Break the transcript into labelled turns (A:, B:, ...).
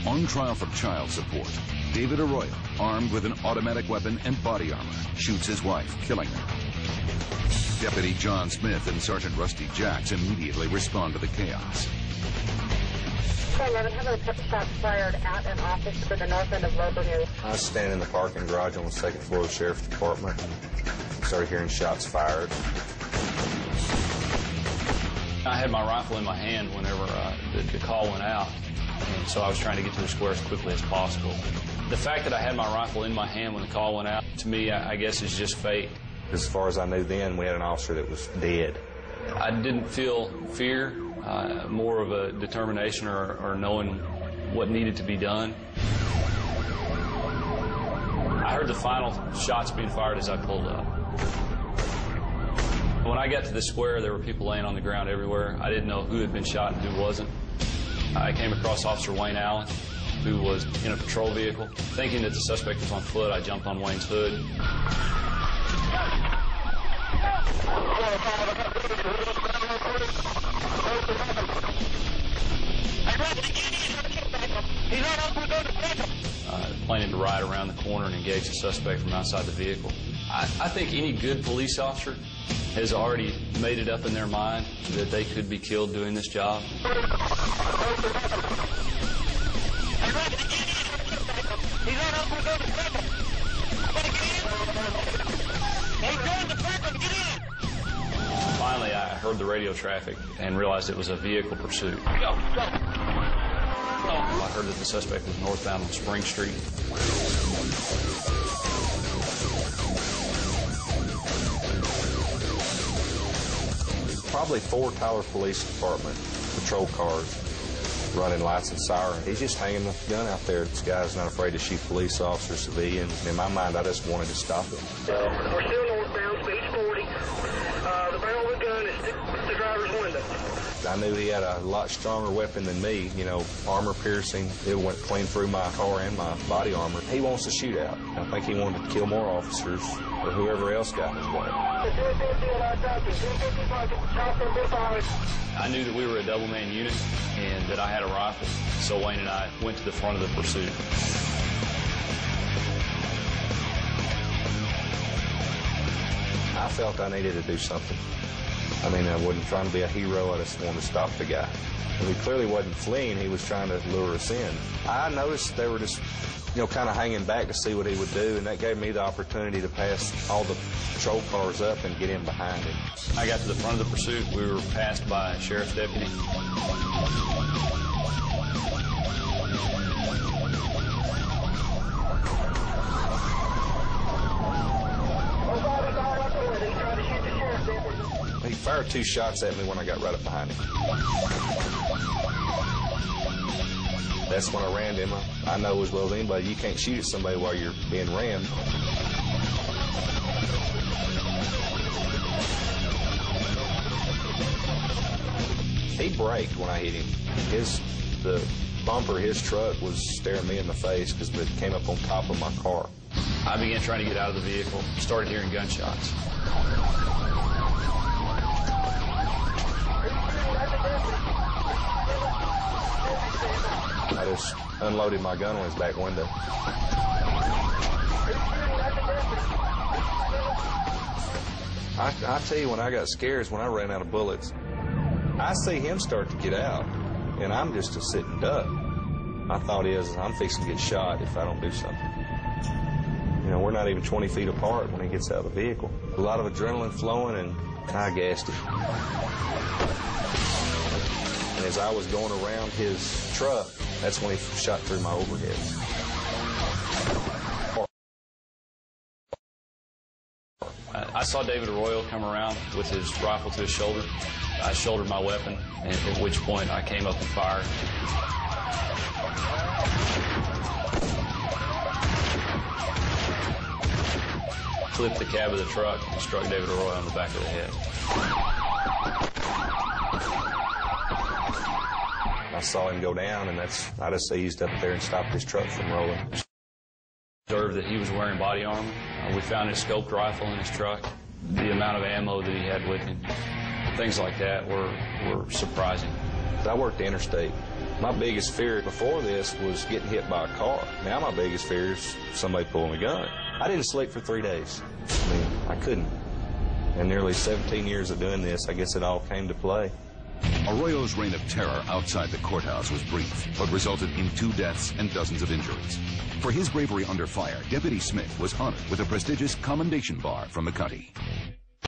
A: On trial for child support, David Arroyo, armed with an automatic weapon and body armor, shoots his wife, killing her. Deputy John Smith and Sergeant Rusty Jacks immediately respond to the chaos.
B: 11, how many pepper shots fired at an office for the north end of Loberview?
C: I was standing in the parking garage on the second floor of the Sheriff's Department and started hearing shots fired.
D: I had my rifle in my hand whenever the call went out, and so I was trying to get to the square as quickly as possible. The fact that I had my rifle in my hand when the call went out, to me, I guess is just fate.
C: As far as I knew then, we had an officer that was dead.
D: I didn't feel fear, more of a determination or knowing what needed to be done. I heard the final shots being fired as I pulled up. When I got to the square, there were people laying on the ground everywhere. I didn't know who had been shot and who wasn't. I came across Officer Wayne Allen, who was in a patrol vehicle. Thinking that the suspect was on foot, I jumped on Wayne's hood. Planning to ride around the corner and engage the suspect from outside the vehicle. I think any good police officer has already made it up in their mind that they could be killed doing this job. Finally, I heard the radio traffic and realized it was a vehicle pursuit. I heard that the suspect was northbound on Spring Street.
C: Probably 4 Tyler Police Department patrol cars running lights and sirens. He's just hanging the gun out there. This guy's not afraid to shoot police officers, civilians. In my mind, I just wanted to stop him.
E: We're still northbound, speed 40. The barrel of the gun is the driver's window.
C: I knew he had a lot stronger weapon than me, you know, armor piercing. It went clean through my car and my body armor. He wants to shoot out. I think he wanted to kill more officers or whoever else got in his way.
D: I knew that we were a double-man unit and that I had a rifle, so Wayne and I went to the front of the pursuit.
C: I felt I needed to do something. I mean, I wasn't trying to be a hero. I just wanted to stop the guy. And he clearly wasn't fleeing. He was trying to lure us in. I noticed they were just, you know, kind of hanging back to see what he would do, and that gave me the opportunity to pass all the patrol cars up and get in behind him.
D: I got to the front of the pursuit. We were passed by a sheriff's deputy.
C: He fired 2 shots at me when I got right up behind him. That's when I ran him. I know as well as anybody, you can't shoot at somebody while you're being rammed. He braked when I hit him. The bumper of his truck was staring me in the face because it came up on top of my car.
D: I began trying to get out of the vehicle, started hearing gunshots.
C: I just unloaded my gun on his back window. I tell you, when I got scared is when I ran out of bullets. I see him start to get out, and I'm just a sitting duck. My thought is, I'm fixing to get shot if I don't do something. You know, we're not even 20 feet apart when he gets out of the vehicle. A lot of adrenaline flowing, and I gassed it. And as I was going around his truck, that's when he shot through my overhead.
D: I saw David Arroyo come around with his rifle to his shoulder. I shouldered my weapon, and at which point I came up and fired. Clipped the cab of the truck and struck David Arroyo on the back of the head.
C: I saw him go down, and I just eased up there and stopped his truck from rolling.
D: Observed that he was wearing body armor. We found his scoped rifle in his truck. The amount of ammo that he had with him, things like that were surprising.
C: I worked the interstate My biggest fear before this was getting hit by a car. Now my biggest fear is somebody pulling a gun. I didn't sleep for 3 days. I mean, I couldn't. In nearly 17 years of doing this, I guess it all came to play.
A: Arroyo's reign of terror outside the courthouse was brief, but resulted in 2 deaths and dozens of injuries. For his bravery under fire, Deputy Smith was honored with a prestigious commendation bar from the county.